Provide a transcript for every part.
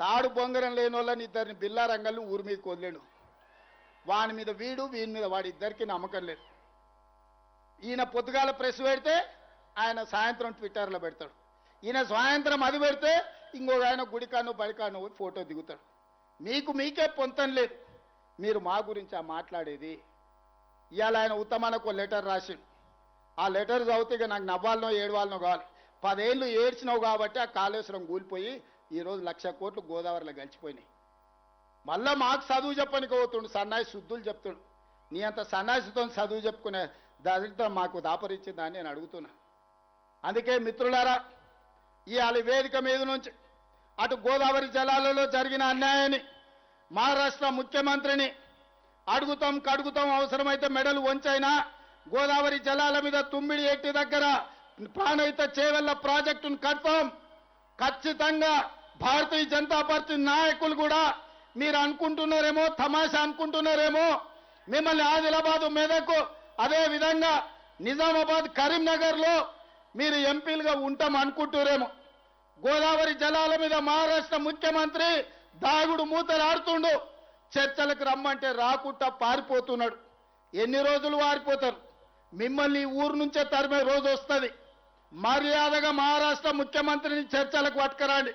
తాడు బొంగరం లేని వాళ్ళని ఇద్దరిని బిల్లారంగల్ని ఊరి మీదకి వదిలేడు. వాని మీద వీడు, వీని మీద వాడి ఇద్దరికి నమ్మకం లేదు. ఈయన పొద్దుగాల ప్రెస్ పెడితే ఆయన సాయంత్రం ట్విట్టర్లో పెడతాడు. ఈయన సాయంత్రం అది పెడితే ఇంకొక ఆయన గుడికాను బడికాను ఫోటో దిగుతాడు. మీకే పొంతం లేదు. మీరు మా గురించి మాట్లాడేది. ఇవాళ ఆయన ఉత్తమానికి లెటర్ రాసిండు. ఆ లెటర్ చదివితే ఇక నాకు నవ్వాలనో ఏడవాలనో కావాలి. 10 ఏళ్ళు ఏడ్చినావు కాబట్టి ఆ కాళేశ్వరం కూలిపోయి ఈరోజు 1,00,000 కోట్లు గోదావరిలో గడిచిపోయినాయి. మళ్ళా మాకు చదువు చెప్పనికి పోతుండు, సన్నాయి శుద్ధులు చెప్తుండు. నీ అంత సన్నాసితో చదువు చెప్పుకునే దరిద్రం మాకు దాపరించిందని నేను అడుగుతున్నా. అందుకే మిత్రులారా, ఇవాళ వేదిక మీద నుంచి అటు గోదావరి జలాలలో జరిగిన అన్యాయాన్ని మహారాష్ట్ర ముఖ్యమంత్రిని అడుగుతాం, కడుగుతాం, అవసరమైతే మెడలు వంచైనా గోదావరి జలాల మీద తుమ్మిడి ఎట్టి దగ్గర ప్రాణహిత చేవెళ్ల ప్రాజెక్టును కడతాం. ఖచ్చితంగా భారతీయ జనతా పార్టీ నాయకులు కూడా మీరు అనుకుంటున్నారేమో, తమాషా అనుకుంటున్నారేమో, మిమ్మల్ని ఆదిలాబాద్, మెదక్, అదే విధంగా నిజామాబాద్, కరీంనగర్లో మీరు ఎంపీలుగా ఉంటాం అనుకుంటున్నారేమో. గోదావరి జలాల మీద మహారాష్ట్ర ముఖ్యమంత్రి దాగుడు మూతలు ఆడుతుండు. చర్చలకు రమ్మంటే రాకుండా పారిపోతున్నాడు. ఎన్ని రోజులు వారిపోతారు? మిమ్మల్ని ఊరు నుంచే తరిమే రోజు వస్తుంది. మర్యాదగా మహారాష్ట్ర ముఖ్యమంత్రిని చర్చలకు పట్టుకురండి.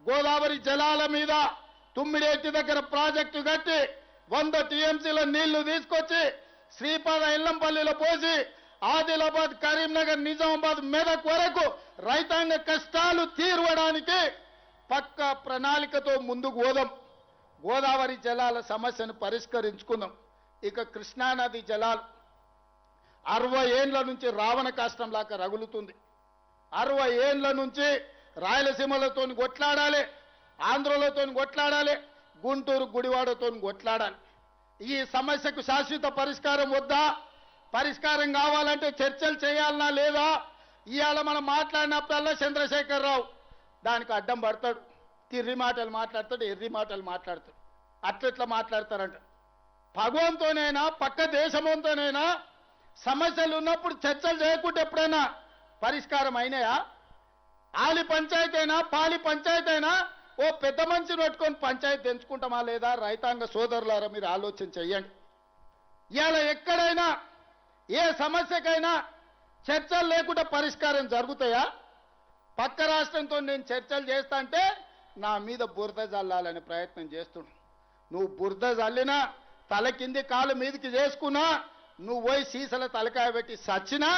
గోదావరి జలాల మీద తుమ్మిడేటి దగ్గర ప్రాజెక్టు కట్టి 100 టీఎంసీల నీళ్లు తీసుకొచ్చి శ్రీపాద ఎల్లంపల్లిలో పోసి ఆదిలాబాద్, కరీంనగర్, నిజామాబాద్, మెదక్ వరకు రైతాంగ కష్టాలు తీర్వడానికి పక్క ప్రణాళికతో ముందుకు పోదాం. గోదావరి జలాల సమస్యను పరిష్కరించుకుందాం. ఇక కృష్ణానది జలాలు 60 ఏండ్ల నుంచి రావణ కాష్టంలాగా రగులుతుంది. 60 ఏండ్ల నుంచి రాయలసీమలతో కొట్లాడాలి, ఆంధ్రలతో కొట్లాడాలి, గుంటూరు గుడివాడతో కొట్లాడాలి. ఈ సమస్యకు శాశ్వత పరిష్కారం వద్దా? పరిష్కారం కావాలంటే చర్చలు చేయాలనా లేదా? ఇవాళ మనం మాట్లాడినప్పుడల్లా చంద్రశేఖరరావు దానికి అడ్డం పడతాడు. తిర్రి మాటలు మాట్లాడతాడు, ఎర్రి మాటలు మాట్లాడతాడు. అట్లెట్లా మాట్లాడతారంట. భగవంతోనైనా పక్క దేశంతోనైనా సమస్యలు ఉన్నప్పుడు చర్చలు చేయకుంటే ఎప్పుడైనా పరిష్కారం అయినాయా? ఆలి పంచాయతీ అయినా, పాలి పంచాయతీ అయినా ఓ పెద్ద మనిషిని పట్టుకొని పంచాయతీ తెంచుకుంటామా లేదా? రైతాంగ సోదరులారా, మీరు ఆలోచన చెయ్యండి. ఇవాళ ఎక్కడైనా ఏ సమస్యకైనా చర్చలు లేకుండా పరిష్కారం జరుగుతాయా? పక్క రాష్ట్రంతో నేను చర్చలు చేస్తా అంటే నా మీద బురద జల్లాలనే ప్రయత్నం చేస్తున్నాను. నువ్వు బురద జల్లినా, తల కింది కాలు మీదకి చేసుకున్నా, నువ్వు పోయి సీసల తలకాయ పెట్టి సచ్చినా,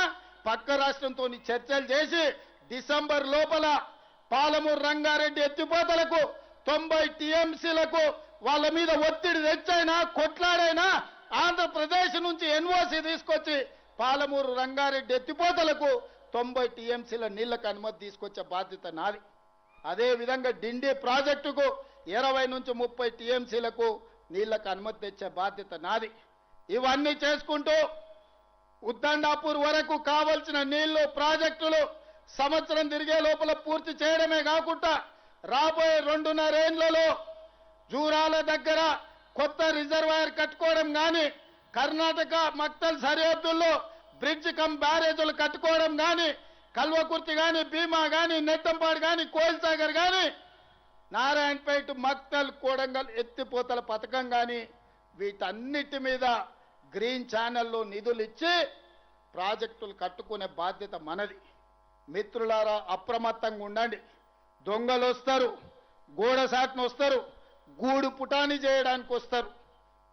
పక్క రాష్ట్రంతో చర్చలు చేసి డిసెంబర్ లోపల పాలమూరు రంగారెడ్డి ఎత్తిపోతలకు 90 టీఎంసీలకు వాళ్ళ మీద ఒత్తిడి తెచ్చైనా, కొట్లాడైనా ఆంధ్రప్రదేశ్ నుంచి ఎన్ఓసి తీసుకొచ్చి పాలమూరు రంగారెడ్డి ఎత్తిపోతలకు 90 టీఎంసీల నీళ్లకు అనుమతి తీసుకొచ్చే బాధ్యత నాది. అదేవిధంగా డిండి ప్రాజెక్టుకు 20 నుంచి 30 టీఎంసీలకు నీళ్లకు అనుమతి తెచ్చే బాధ్యత నాది. ఇవన్నీ చేసుకుంటూ ఉద్దండాపూర్ వరకు కావలసిన నీళ్లు, ప్రాజెక్టులు సంవత్సరం తిరిగే లోపల పూర్తి చేయడమే కాకుండా రాబోయే 2.5 ఏళ్లలో జూరాల దగ్గర కొత్త రిజర్వాయర్ కట్టుకోవడం కానీ, కర్ణాటక మక్తల్ సరిహద్దుల్లో బ్రిడ్జ్ కమ్ బ్యారేజీలు కట్టుకోవడం కానీ, కల్వకుర్తి కానీ, భీమా కానీ, నెట్టంపాడు కానీ, కోయిల్సాగర్ కానీ, నారాయణపేట, మక్తల్, కోడంగల్ ఎత్తిపోతల పథకం కానీ, వీటన్నిటి మీద గ్రీన్ ఛానల్లో నిధులు ఇచ్చి ప్రాజెక్టులు కట్టుకునే బాధ్యత మనది. మిత్రులారా, అప్రమత్తంగా ఉండండి. దొంగలు వస్తారు, గోడ సాటును వస్తారు, గూడు పుటాని చేయడానికి వస్తారు.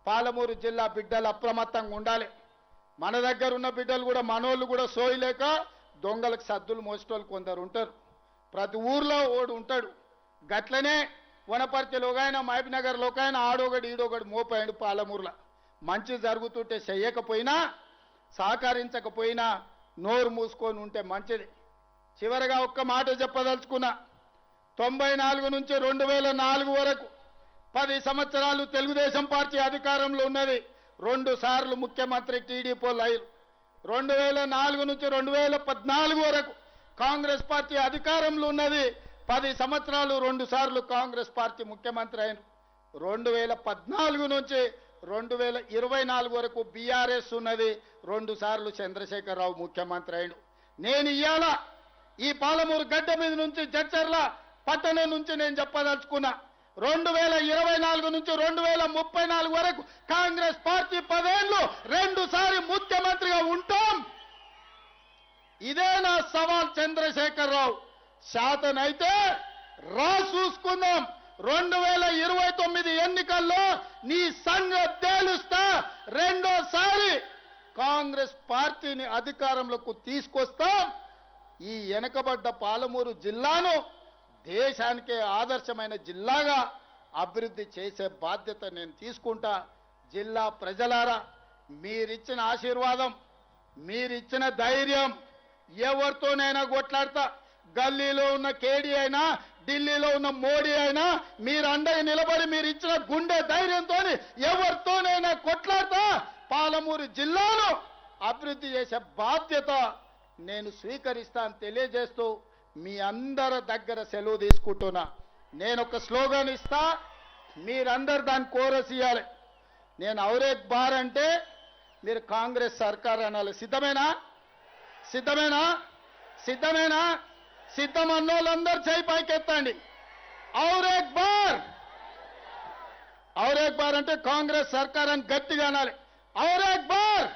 పాలమూరు జిల్లా బిడ్డలు అప్రమత్తంగా ఉండాలి. మన దగ్గర ఉన్న బిడ్డలు కూడా, మనోళ్ళు కూడా సోయలేక దొంగలకు సద్దులు మోసేటోళ్ళు కొందరు ఉంటారు. ప్రతి ఊర్లో ఓడు ఉంటాడు. గట్లనే వనపర్తిలో ఒకైనా, మహబూబ్నగర్లో ఒకైనా ఆడొకడు ఈడొకడు మోపాడు. పాలమూరులో మంచి జరుగుతుంటే చెయ్యకపోయినా, సహకరించకపోయినా నోరు మూసుకొని ఉంటే మంచిది. చివరిగా ఒక్క మాట చెప్పదలుచుకున్నా. 94 నుంచి 2004 వరకు 10 సంవత్సరాలు తెలుగుదేశం పార్టీ అధికారంలో ఉన్నది. 2 సార్లు ముఖ్యమంత్రి టీడీపీ లైలు. 2004 నుంచి 2014 వరకు కాంగ్రెస్ పార్టీ అధికారంలో ఉన్నది. 10 సంవత్సరాలు 2 సార్లు కాంగ్రెస్ పార్టీ ముఖ్యమంత్రి అయిన. 2014 నుంచి 2024 వరకు బీఆర్ఎస్ ఉన్నది. 2 సార్లు చంద్రశేఖరరావు ముఖ్యమంత్రి అయిన. నేను ఇవాళ ఈ పాలమూరు గడ్డ మీద నుంచి, జడ్చర్ల పట్టణం నుంచి నేను చెప్పదలుచుకున్నా, 2024 నుంచి 2034 వరకు కాంగ్రెస్ పార్టీ 10 ఏళ్లు 2 సారి ముఖ్యమంత్రిగా ఉంటాం. ఇదే నా సవాల్ చంద్రశేఖరరావు. శాతనైతే రా చూసుకుందాం. 2029 ఎన్నికల్లో నీ సంగతి తేలుస్తా. రెండోసారి కాంగ్రెస్ పార్టీని అధికారంలోకి తీసుకొస్తాం. ఈ వెనకబడ్డ పాలమూరు జిల్లాను దేశానికే ఆదర్శమైన జిల్లాగా అభివృద్ధి చేసే బాధ్యత నేను తీసుకుంటా. జిల్లా ప్రజలారా, మీరిచ్చిన ఆశీర్వాదం, మీరిచ్చిన ధైర్యం, ఎవరితోనైనా కొట్లాడతా. గల్లీలో ఉన్న కేడీ అయినా, ఢిల్లీలో ఉన్న మోడీ అయినా, మీరు అండగా నిలబడి మీరు ఇచ్చిన గుండె ధైర్యంతో ఎవరితోనైనా కొట్లాడతా. పాలమూరు జిల్లాను అభివృద్ధి చేసే బాధ్యత నేను స్వీకరిస్తాను తెలియజేస్తూ మీ అందరి దగ్గర సెలవు తీసుకుంటున్నా. నేను ఒక స్లోగన్ ఇస్తా, మీరందరు దాన్ని కోరస్ ఇవ్వాలి. నేను ఔరేక్ బార్ అంటే మీరు కాంగ్రెస్ సర్కార్ అనాలి. సిద్ధమేనా? సిద్ధమేనా? సిద్ధమేనా? సిద్ధం అన్నోళ్ళందరూ చేయి పైకెత్తండి. ఔరేక్ బార్. ఔరేక్ బార్ అంటే కాంగ్రెస్ సర్కార్ అని గట్టిగా అనాలి. ఔరేక్ బార్.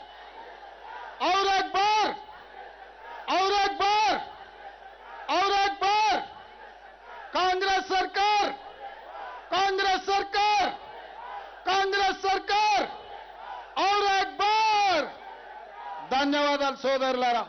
ఔరేక్ బార్. ఔరేక్ బార్. ఔరేక్ బార్. కాంగ్రెస్ సర్కార్. కాంగ్రెస్ సర్కార్. కాంగ్రెస్ సర్కార్. ఔరేక్ బార్. ధన్యవాదాలు సోదరులారా.